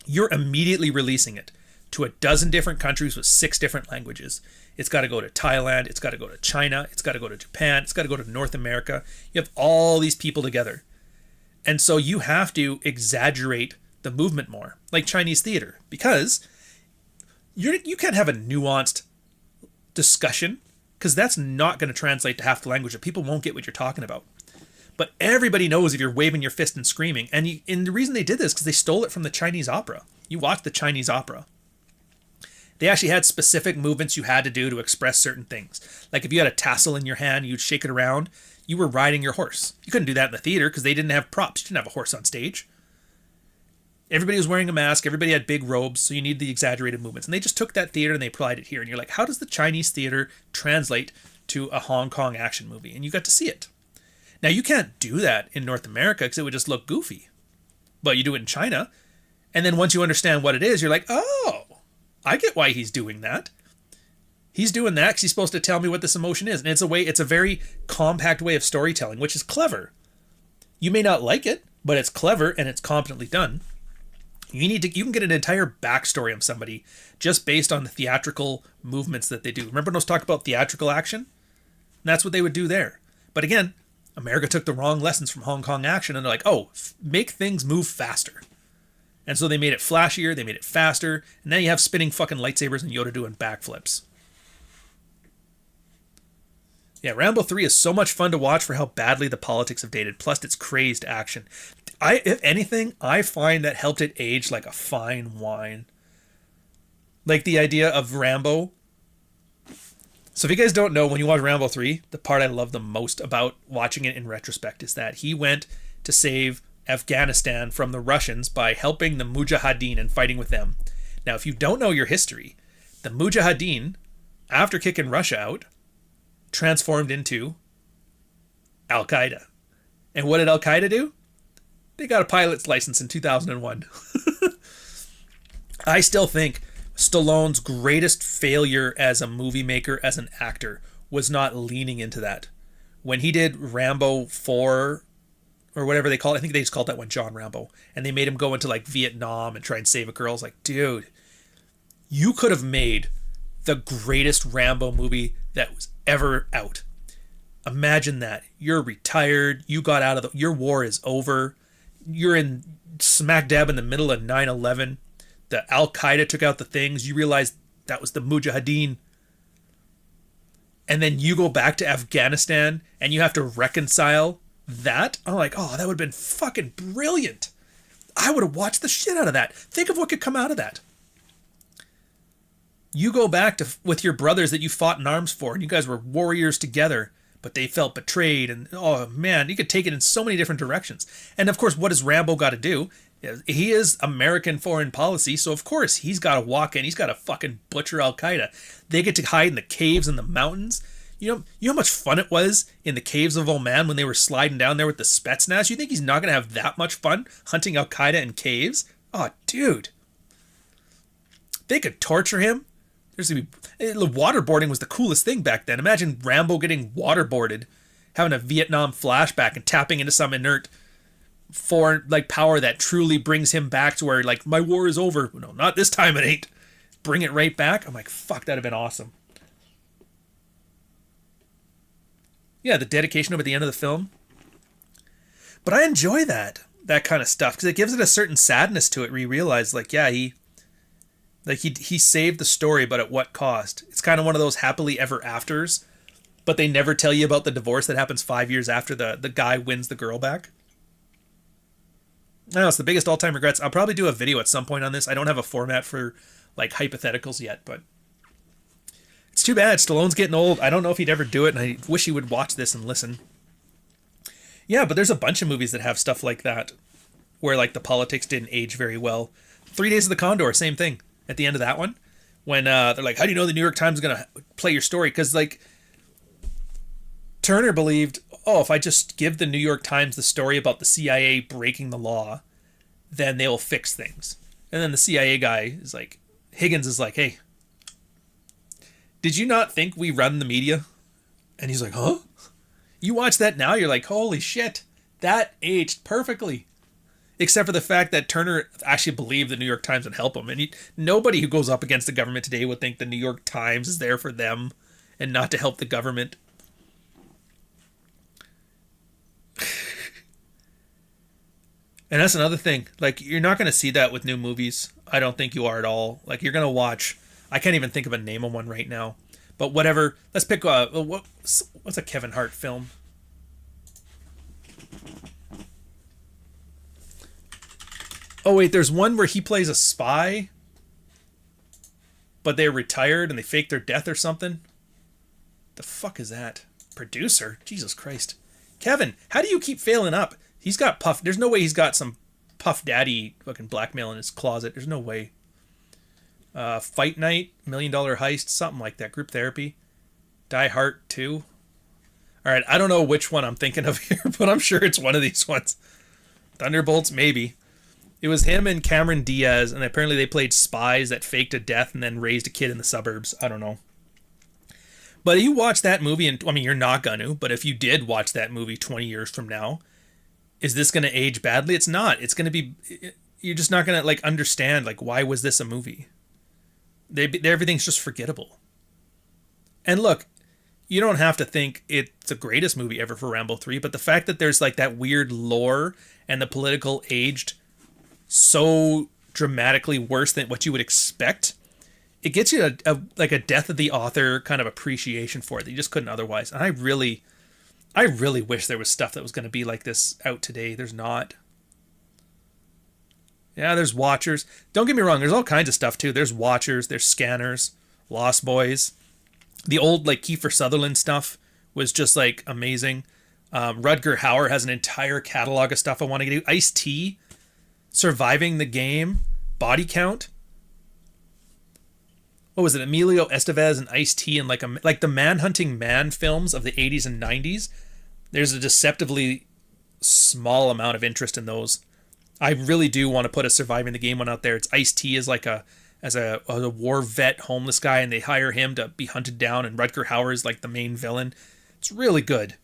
you're immediately releasing it to a dozen different countries with 6 different languages. It's got to go to Thailand. It's got to go to China. It's got to go to Japan. It's got to go to North America. You have all these people together. And so you have to exaggerate the movement more, like Chinese theater, because you can't have a nuanced discussion, because that's not going to translate to half the language, and people won't get what you're talking about. But everybody knows if you're waving your fist and screaming. And the reason they did this because they stole it from the Chinese opera. You watch the Chinese opera. They actually had specific movements you had to do to express certain things. Like if you had a tassel in your hand, you'd shake it around. You were riding your horse. You couldn't do that in the theater because they didn't have props. You didn't have a horse on stage. Everybody was wearing a mask. Everybody had big robes. So you need the exaggerated movements. And they just took that theater and they applied it here. And you're like, how does the Chinese theater translate to a Hong Kong action movie? And you got to see it. Now, you can't do that in North America because it would just look goofy. But you do it in China. And then once you understand what it is, you're like, oh, I get why he's doing that. He's doing that because he's supposed to tell me what this emotion is. And it's a very compact way of storytelling, which is clever. You may not like it, but it's clever and it's competently done. You can get an entire backstory of somebody just based on the theatrical movements that they do. Remember when I was talking about theatrical action? That's what they would do there. But again, America took the wrong lessons from Hong Kong action and they're like, oh, make things move faster. And so they made it flashier, they made it faster, and now you have spinning fucking lightsabers and Yoda doing backflips. Yeah, Rambo 3 is so much fun to watch for how badly the politics have dated, plus its crazed action. If anything, I find that helped it age like a fine wine. Like the idea of Rambo. So if you guys don't know, when you watch Rambo 3, the part I love the most about watching it in retrospect is that he went to save Afghanistan from the Russians by helping the Mujahideen and fighting with them. Now, if you don't know your history, the Mujahideen, after kicking Russia out, transformed into Al-Qaeda. And what did Al-Qaeda do? They got a pilot's license in 2001. I still think Stallone's greatest failure as a movie maker, as an actor, was not leaning into that. When he did Rambo 4, or whatever they call it, I think they just called that one John Rambo, and they made him go into like Vietnam and try and save a girl. I was like, dude, you could have made the greatest Rambo movie that was ever out. Imagine that. You're retired. You got out of your war is over. You're in smack dab in the middle of 9/11. The Al-Qaeda took out the things. You realize that was the Mujahideen. And then you go back to Afghanistan and you have to reconcile that. I'm like, oh, that would have been fucking brilliant. I would have watched the shit out of that. Think of what could come out of that. You go back with your brothers that you fought in arms for, and you guys were warriors together, but they felt betrayed, and oh man, you could take it in so many different directions. And of course, what does Rambo got to do? He is American foreign policy, so of course he's got to walk in, he's got to fucking butcher Al-Qaeda. They get to hide in the caves and the mountains. You know how much fun it was in the caves of Oman when they were sliding down there with the Spetsnaz? You think he's not going to have that much fun hunting Al-Qaeda in caves? Oh, dude. They could torture him. Waterboarding was the coolest thing back then. Imagine Rambo getting waterboarded, having a Vietnam flashback and tapping into some inert foreign power that truly brings him back to where my war is over. No, not this time it ain't. Bring it right back. I'm like, fuck, that'd have been awesome. Yeah, the dedication over at the end of the film. But I enjoy that kind of stuff because it gives it a certain sadness to it where you realize he saved the story, but at what cost? It's kind of one of those happily ever afters, but they never tell you about the divorce that happens 5 years after the guy wins the girl back. I know, it's the biggest all-time regrets. I'll probably do a video at some point on this. I don't have a format for hypotheticals yet, but it's too bad. Stallone's getting old. I don't know if he'd ever do it, and I wish he would watch this and listen. Yeah, but there's a bunch of movies that have stuff like that, where the politics didn't age very well. 3 Days of the Condor, same thing. At the end of that one, when they're like, how do you know the New York Times is going to play your story? Because Turner believed, oh, if I just give the New York Times the story about the CIA breaking the law, then they will fix things. And then the CIA guy is like, Higgins is like, hey, did you not think we run the media? And he's like, huh? You watch that now, you're like, holy shit, that aged perfectly. Except for the fact that Turner actually believed the New York Times would help him. And nobody who goes up against the government today would think the New York Times is there for them and not to help the government. And that's another thing. You're not going to see that with new movies. I don't think you are at all. You're going to watch... I can't even think of a name of one right now. But whatever. Let's pick... what's a Kevin Hart film? Oh wait, there's one where he plays a spy, but they're retired and they fake their death or something. The fuck is that? Producer? Jesus Christ. Kevin, how do you keep failing up? He's got Puff. There's no way he's got some Puff Daddy fucking blackmail in his closet. There's no way. Fight Night, $1 Million Heist, something like that. Group Therapy. Die Hard 2. Alright, I don't know which one I'm thinking of here, but I'm sure it's one of these ones. Thunderbolts, maybe. It was him and Cameron Diaz, and apparently they played spies that faked a death and then raised a kid in the suburbs. I don't know. But you watch that movie, and I mean, you're not gonna, but if you did watch that movie 20 years from now, is this gonna age badly? It's not. It's gonna be, you're just not gonna, like, understand, like, why was this a movie? Everything's just forgettable. And look, you don't have to think it's the greatest movie ever for Rambo 3, but the fact that there's, like, that weird lore and the political aged so dramatically worse than what you would expect, it gets you like a death of the author kind of appreciation for it that you just couldn't otherwise. And I really wish there was stuff that was going to be like this out today. There's not. Yeah, there's Watchers. Don't get me wrong, there's all kinds of stuff too. There's Watchers, there's Scanners, Lost Boys. The old, like, Kiefer Sutherland stuff was just, like, amazing. Rutger Hauer has an entire catalog of stuff I want to do. Ice-T, Surviving the Game, Body Count. What was it? Emilio Estevez and Ice-T and like the Manhunting Man films of the 80s and 90s. There's a deceptively small amount of interest in those. I really do want to put a Surviving the Game one out there. It's Ice-T as like a war vet homeless guy, and they hire him to be hunted down, and Rutger Hauer is like the main villain. It's really good.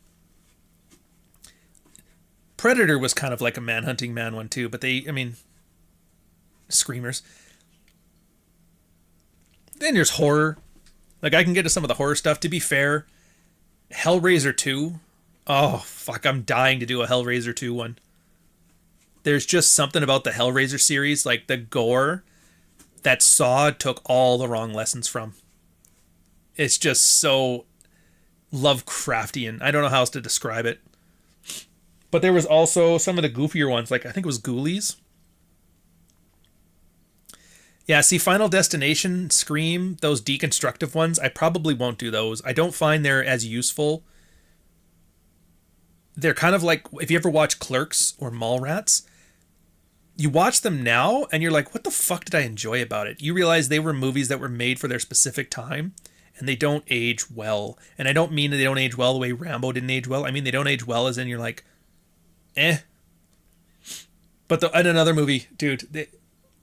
Predator was kind of like a Manhunting Man one too, but Screamers. Then there's horror. Like, I can get to some of the horror stuff. To be fair, Hellraiser 2. Oh, fuck, I'm dying to do a Hellraiser 2 one. There's just something about the Hellraiser series, like the gore, that Saw took all the wrong lessons from. It's just so Lovecraftian. I don't know how else to describe it. But there was also some of the goofier ones, like I think it was Ghoulies. Yeah, see, Final Destination, Scream, those deconstructive ones, I probably won't do those. I don't find they're as useful. They're kind of like, if you ever watch Clerks or Mallrats, you watch them now and you're like, what the fuck did I enjoy about it? You realize they were movies that were made for their specific time, and they don't age well. And I don't mean that they don't age well the way Rambo didn't age well. I mean, they don't age well as in you're like, eh. But in another movie, dude,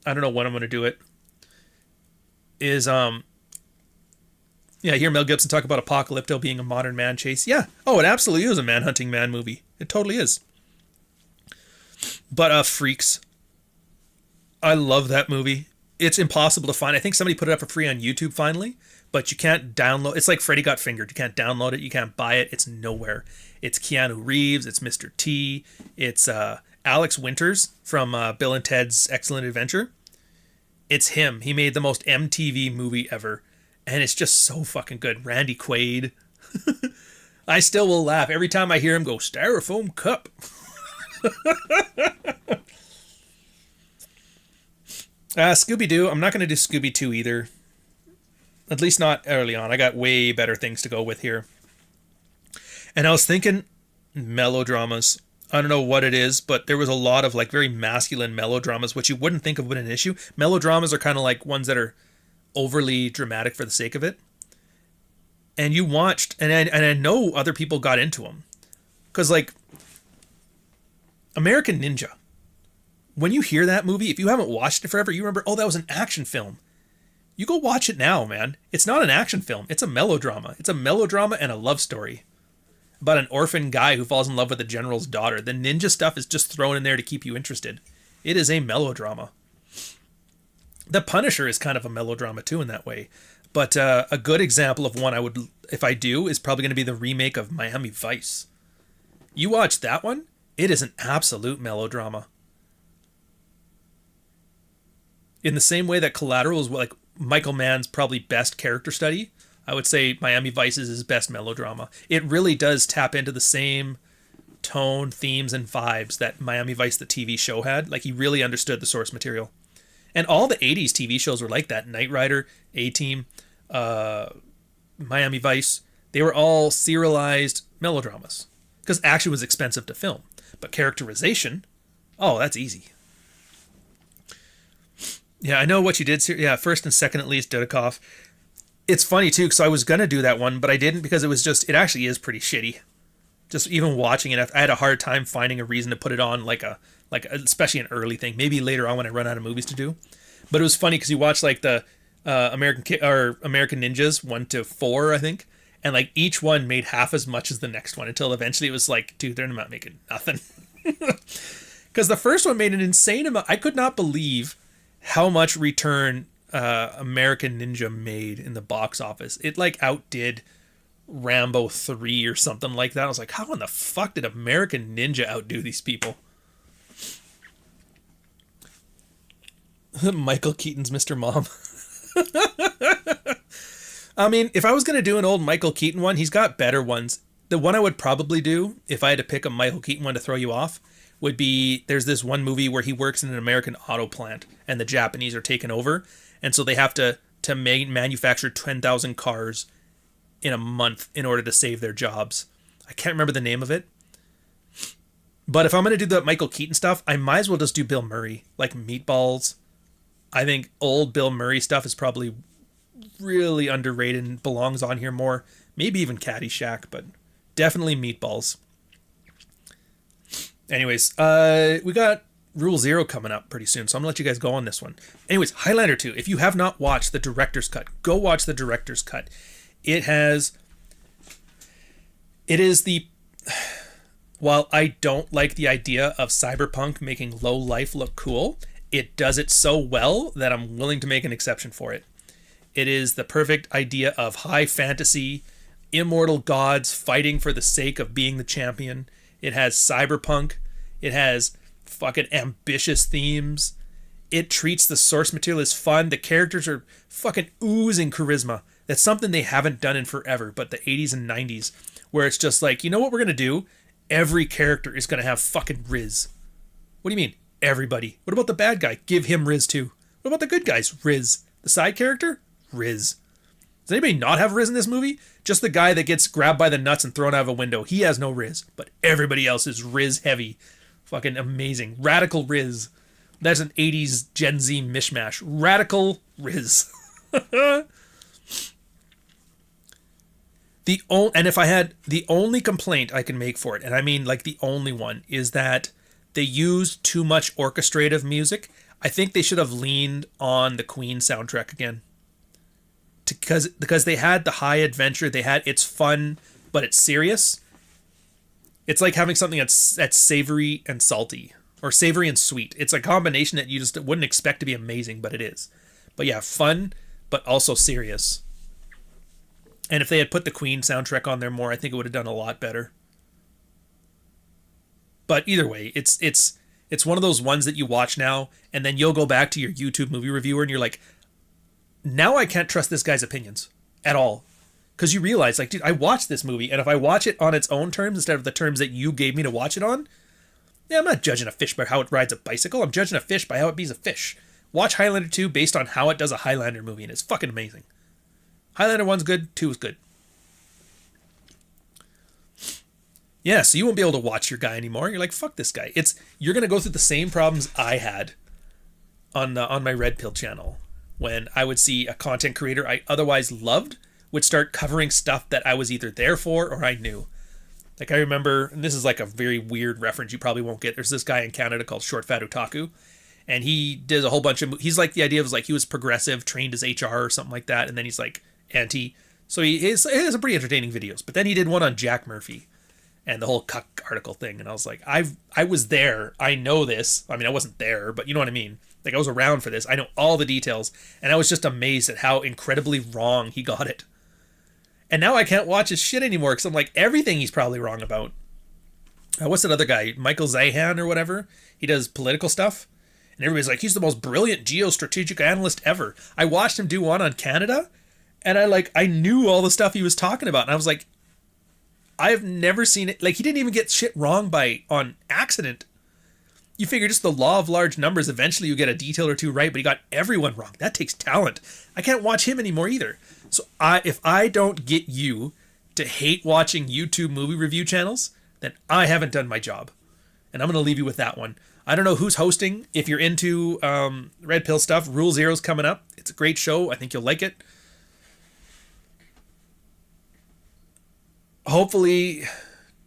I don't know when I'm going to do it, is, I hear Mel Gibson talk about Apocalypto being a modern man chase. Yeah. Oh, it absolutely is a Manhunting Man movie. It totally is. But Freaks. I love that movie. It's impossible to find. I think somebody put it up for free on YouTube finally, but you can't download. It's like Freddy Got Fingered. You can't download it. You can't buy it. It's nowhere. It's Keanu Reeves. It's Mr. T. It's Alex Winters from Bill and Ted's Excellent Adventure. It's him. He made the most MTV movie ever. And it's just so fucking good. Randy Quaid. I still will laugh every time I hear him go, Styrofoam cup. Scooby-Doo. I'm not going to do Scooby 2 either. At least not early on. I got way better things to go with here. And I was thinking melodramas. I don't know what it is, but there was a lot of like very masculine melodramas, which you wouldn't think of would an issue. Melodramas are kind of like ones that are overly dramatic for the sake of it. And you watched, and I know other people got into them. Because like, American Ninja. When you hear that movie, if you haven't watched it forever, you remember, oh, that was an action film. You go watch it now, man. It's not an action film. It's a melodrama. It's a melodrama and a love story about an orphan guy who falls in love with the general's daughter. The ninja stuff is just thrown in there to keep you interested. It is a melodrama. The Punisher is kind of a melodrama too in that way. But a good example of one I would, if I do, is probably going to be the remake of Miami Vice. You watch that one, it is an absolute melodrama. In the same way that Collateral is like Michael Mann's probably best character study, I would say Miami Vice is his best melodrama. It really does tap into the same tone, themes, and vibes that Miami Vice, the TV show, had. Like, he really understood the source material. And all the 80s TV shows were like that. Knight Rider, A-Team, Miami Vice. They were all serialized melodramas. Because action was expensive to film. But characterization, oh, that's easy. Yeah, I know what you did. Yeah, first and second at least, Dudikoff. It's funny, too, because I was going to do that one, but I didn't because it actually is pretty shitty. Just even watching it, I had a hard time finding a reason to put it on, especially an early thing. Maybe later on when I run out of movies to do. But it was funny because you watch like the American Ninjas 1 to 4, I think, and like each one made half as much as the next one until eventually it was like, dude, they're not making nothing. Because the first one made an insane amount. I could not believe how much return American Ninja made in the box office. It like outdid Rambo 3 or something like that. I was like, how in the fuck did American Ninja outdo these people? Michael Keaton's Mr. Mom. I mean, if I was going to do an old Michael Keaton one, he's got better ones. The one I would probably do, if I had to pick a Michael Keaton one to throw you off, would be, there's this one movie where he works in an American auto plant and the Japanese are taken over. And so they have to manufacture 10,000 cars in a month in order to save their jobs. I can't remember the name of it. But if I'm going to do the Michael Keaton stuff, I might as well just do Bill Murray, like Meatballs. I think old Bill Murray stuff is probably really underrated and belongs on here more. Maybe even Caddyshack, but definitely Meatballs. Anyways, we got Rule 0 coming up pretty soon, so I'm going to let you guys go on this one. Anyways, Highlander 2. If you have not watched the director's cut, go watch the director's cut. While I don't like the idea of cyberpunk making low life look cool, it does it so well that I'm willing to make an exception for it. It is the perfect idea of high fantasy, immortal gods fighting for the sake of being the champion. It has cyberpunk. It has fucking ambitious themes. It treats the source material as fun. The characters are fucking oozing charisma. That's something they haven't done in forever, but the 80s and 90s, where it's just like, you know what we're going to do? Every character is going to have fucking Riz. What do you mean, everybody? What about the bad guy? Give him Riz too. What about the good guys? Riz. The side character? Riz. Does anybody not have Riz in this movie? Just the guy that gets grabbed by the nuts and thrown out of a window. He has no Riz, but everybody else is Riz heavy. Fucking amazing. Radical Riz. That's an 80s Gen Z mishmash. Radical Riz. And if I had the only complaint I can make for it, and I mean like the only one, is that they used too much orchestrative music. I think they should have leaned on the Queen soundtrack again. Because they had the high adventure, it's fun, but it's serious. It's like having something that's savory and salty, or savory and sweet. It's a combination that you just wouldn't expect to be amazing, but it is. But yeah, fun, but also serious. And if they had put the Queen soundtrack on there more, I think it would have done a lot better. But either way, it's one of those ones that you watch now, and then you'll go back to your YouTube movie reviewer, and you're like, now I can't trust this guy's opinions at all. Because you realize, like, dude, I watched this movie, and if I watch it on its own terms instead of the terms that you gave me to watch it on, yeah, I'm not judging a fish by how it rides a bicycle. I'm judging a fish by how it bees a fish. Watch Highlander 2 based on how it does a Highlander movie, and it's fucking amazing. Highlander 1's good, 2 is good. Yeah, so you won't be able to watch your guy anymore. You're like, fuck this guy. You're going to go through the same problems I had on my Red Pill channel, when I would see a content creator I otherwise loved would start covering stuff that I was either there for or I knew. Like, I remember, and this is like a very weird reference you probably won't get. There's this guy in Canada called Short Fat Otaku, and he did a whole bunch of, he's like, the idea was like he was progressive, trained as HR or something like that, and then he's like anti. So he has some pretty entertaining videos. But then he did one on Jack Murphy and the whole cuck article thing, and I was like, I was there. I know this. I mean, I wasn't there, but you know what I mean? Like, I was around for this. I know all the details, and I was just amazed at how incredibly wrong he got it. And now I can't watch his shit anymore, because I'm like, everything he's probably wrong about. What's that other guy? Michael Zahan or whatever? He does political stuff. And everybody's like, he's the most brilliant geostrategic analyst ever. I watched him do one on Canada, and I knew all the stuff he was talking about. And I was like, I have never seen it. Like, he didn't even get shit wrong on accident. You figure just the law of large numbers, eventually you get a detail or two right, but he got everyone wrong. That takes talent. I can't watch him anymore either. So if I don't get you to hate watching YouTube movie review channels, then I haven't done my job. And I'm going to leave you with that one. I don't know who's hosting. If you're into Red Pill stuff, Rule Zero's coming up. It's a great show. I think you'll like it. Hopefully,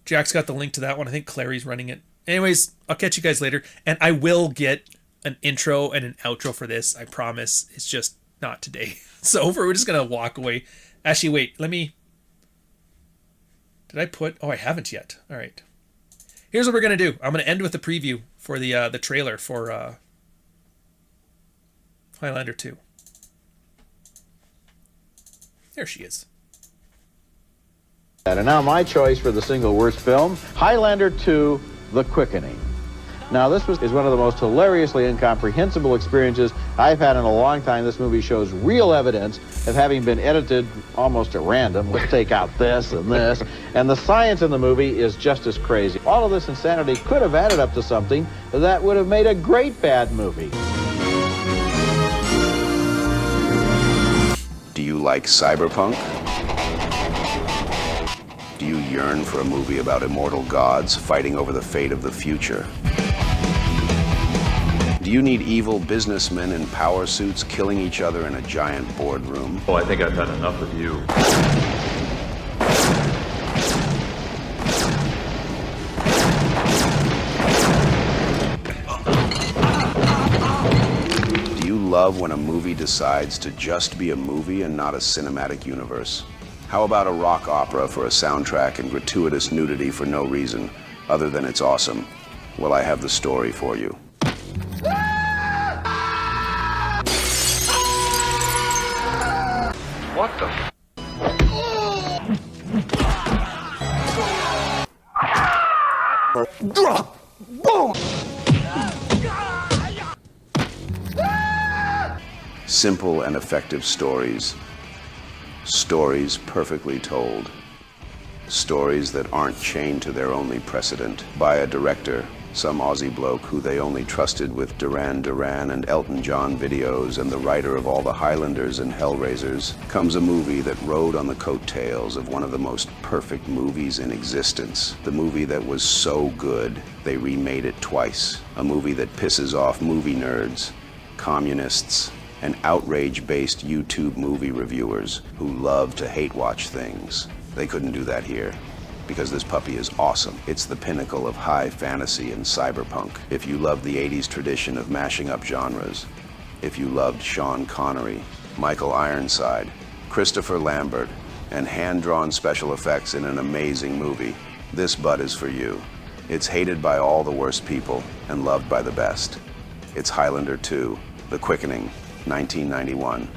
Jack's got the link to that one. I think Clary's running it. Anyways, I'll catch you guys later. And I will get an intro and an outro for this. I promise. It's just not today. So we're just going to walk away. Actually, wait. Let me... Did I put... Oh, I haven't yet. All right. Here's what we're going to do. I'm going to end with the preview for the trailer for Highlander 2. There she is. And now my choice for the single worst film, Highlander 2, The Quickening. Now this is one of the most hilariously incomprehensible experiences I've had in a long time. This movie shows real evidence of having been edited almost at random. Let's take out this and this. And the science in the movie is just as crazy. All of this insanity could have added up to something that would have made a great bad movie. Do you like cyberpunk? Do you yearn for a movie about immortal gods fighting over the fate of the future? Do you need evil businessmen in power suits killing each other in a giant boardroom? Oh, I think I've had enough of you. Do you love when a movie decides to just be a movie and not a cinematic universe? How about a rock opera for a soundtrack and gratuitous nudity for no reason other than it's awesome? Well, I have the story for you. What the f? Boom! Simple and effective stories. Stories perfectly told. Stories that aren't chained to their only precedent by a director, some Aussie bloke who they only trusted with Duran Duran and Elton John videos, and the writer of all the Highlanders and Hellraisers, comes a movie that rode on the coattails of one of the most perfect movies in existence. The movie that was so good, they remade it twice. A movie that pisses off movie nerds, communists, and outrage-based YouTube movie reviewers who love to hate-watch things. They couldn't do that here, because this puppy is awesome. It's the pinnacle of high fantasy and cyberpunk. If you love the 80s tradition of mashing up genres, if you loved Sean Connery, Michael Ironside, Christopher Lambert, and hand-drawn special effects in an amazing movie, this butt is for you. It's hated by all the worst people and loved by the best. It's Highlander 2, The Quickening, 1991.